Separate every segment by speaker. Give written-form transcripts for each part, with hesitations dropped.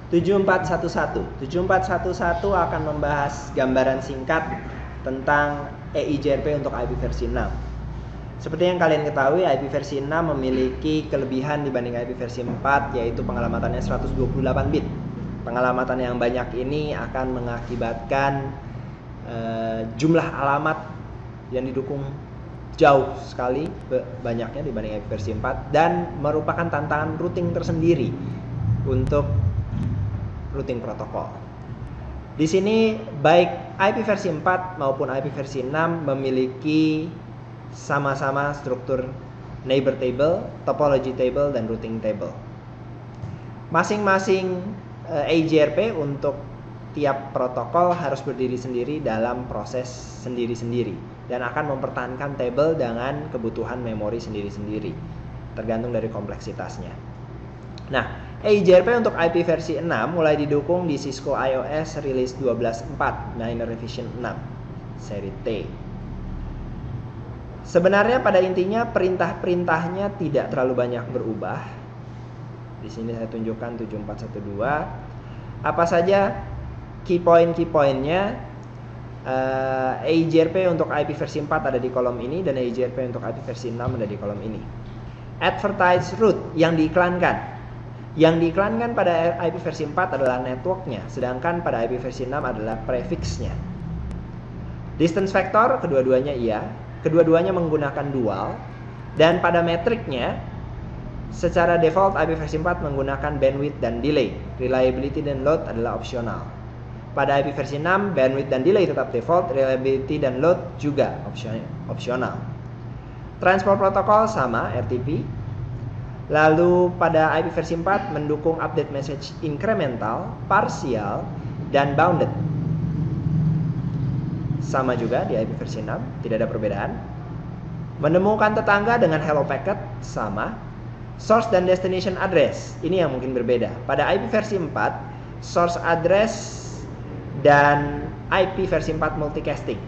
Speaker 1: 7411. 7411 akan membahas gambaran singkat tentang EIGRP untuk IP versi 6. Seperti yang kalian ketahui, IP versi 6 memiliki kelebihan dibanding IP versi 4, yaitu pengalamannya 128 bit. Pengalamatan yang banyak ini akan mengakibatkan jumlah alamat yang didukung jauh sekali banyaknya dibanding IP versi 4 dan merupakan tantangan routing tersendiri untuk routing protokol. Di sini baik IP versi 4 maupun IP versi 6 memiliki sama-sama struktur neighbor table, topology table, dan routing table. Masing-masing EIGRP untuk tiap protokol harus berdiri sendiri dalam proses sendiri-sendiri dan akan mempertahankan table dengan kebutuhan memori sendiri-sendiri tergantung dari kompleksitasnya. Nah, EIGRP untuk IP versi 6 mulai didukung di Cisco iOS Release 12.4 Minor Revision 6 seri T. Sebenarnya pada intinya perintah-perintahnya tidak terlalu banyak berubah. Di sini saya tunjukkan 7412. Apa saja key point-nya? EIGRP untuk IP versi 4 ada di kolom ini dan EIGRP untuk IP versi 6 ada di kolom ini. Advertise route yang diiklankan. Yang diiklankan pada IP versi 4 adalah networknya, sedangkan pada IP versi 6 adalah prefixnya. Distance vector kedua-duanya iya, kedua-duanya menggunakan dual, dan pada metriknya secara default IP versi 4 menggunakan bandwidth dan delay. Reliability dan load adalah opsional. Pada IP versi 6, bandwidth dan delay tetap default, reliability dan load juga opsional. Transport protokol sama, RTP. Lalu pada IP versi 4 mendukung update message incremental, partial, dan bounded. Sama juga di IP versi 6, tidak ada perbedaan. Menemukan tetangga dengan hello packet, sama. Source dan destination address, ini yang mungkin berbeda. Pada IP versi 4, source address dan IP versi 4 multicasting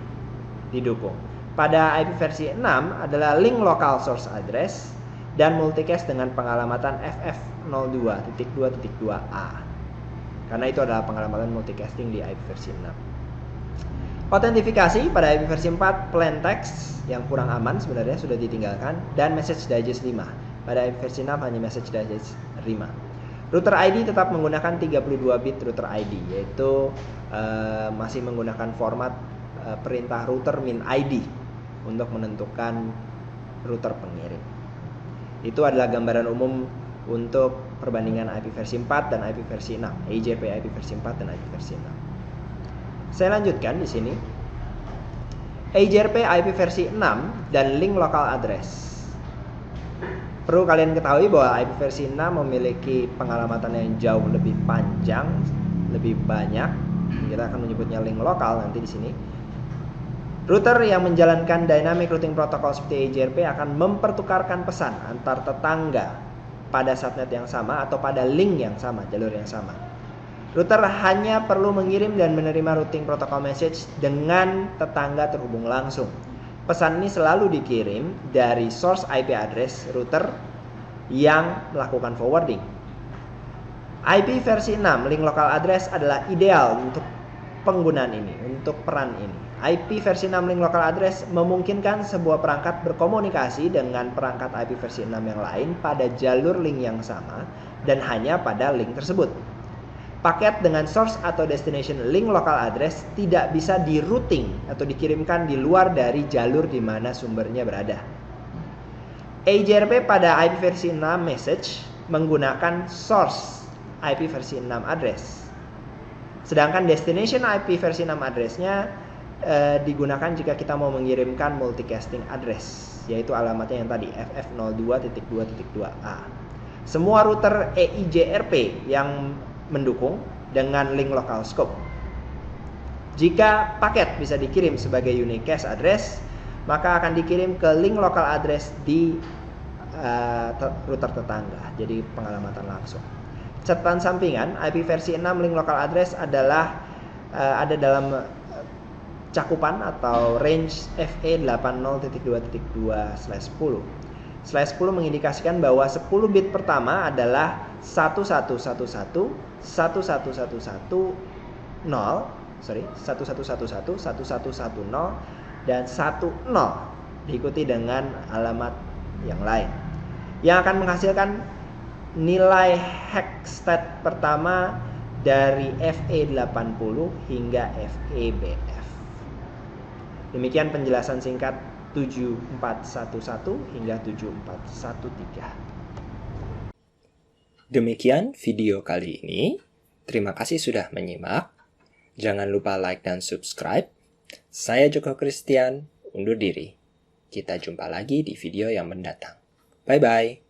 Speaker 1: didukung. Pada IP versi 6 adalah link local source address dan multicast dengan pengalamatan FF02.2.2a. Karena itu adalah pengalamatan multicasting di IP versi 6. Autentifikasi pada IP versi 4 plain text yang kurang aman sebenarnya sudah ditinggalkan dan message digest 5. Pada IP versi 6 hanya message digest 5. Router ID tetap menggunakan 32 bit router ID, yaitu masih menggunakan format perintah router min ID untuk menentukan router pengirim. Itu adalah gambaran umum untuk perbandingan IP versi 4 dan IP versi 6, EIGRP IP versi 4 dan IP versi 6. Saya lanjutkan di sini. EIGRP IP versi 6 dan link local address. Perlu kalian ketahui bahwa IP versi 6 memiliki pengalamatan yang jauh lebih panjang, lebih banyak. Kita akan menyebutnya link lokal nanti di sini. Router yang menjalankan dynamic routing protocol seperti EIGRP akan mempertukarkan pesan antar tetangga pada subnet yang sama atau pada link yang sama, jalur yang sama. Router hanya perlu mengirim dan menerima routing protocol message dengan tetangga terhubung langsung. Pesan ini selalu dikirim dari source IP address router yang melakukan forwarding. IP versi 6 link local address adalah ideal untuk penggunaan ini, untuk peran ini. IP versi 6 link local address memungkinkan sebuah perangkat berkomunikasi dengan perangkat IP versi 6 yang lain pada jalur link yang sama dan hanya pada link tersebut. Paket dengan source atau destination link local address tidak bisa di-routing atau dikirimkan di luar dari jalur di mana sumbernya berada. EIGRP pada IP versi 6 message menggunakan source IP versi 6 address. Sedangkan destination IP versi 6 addressnya digunakan jika kita mau mengirimkan multicasting address, yaitu alamatnya yang tadi FF02.2.2a. Semua router EIGRP yang mendukung dengan link local scope. Jika paket bisa dikirim sebagai unicast address, maka akan dikirim ke link local address di router tetangga, jadi pengalamatan langsung. Catatan sampingan, IP versi 6 link local address adalah ada dalam cakupan atau range FE80.2.2/10. Slash 10 mengindikasikan bahwa 10 bit pertama adalah 1111 1111 1110 dan 10 diikuti dengan alamat yang lain yang akan menghasilkan nilai hexstat pertama dari FE80 hingga FEBF. Demikian penjelasan singkat 7411 hingga 7413.
Speaker 2: Demikian video kali ini. Terima kasih sudah menyimak. Jangan lupa like dan subscribe. Saya Joko Christian, undur diri. Kita jumpa lagi di video yang mendatang. Bye-bye.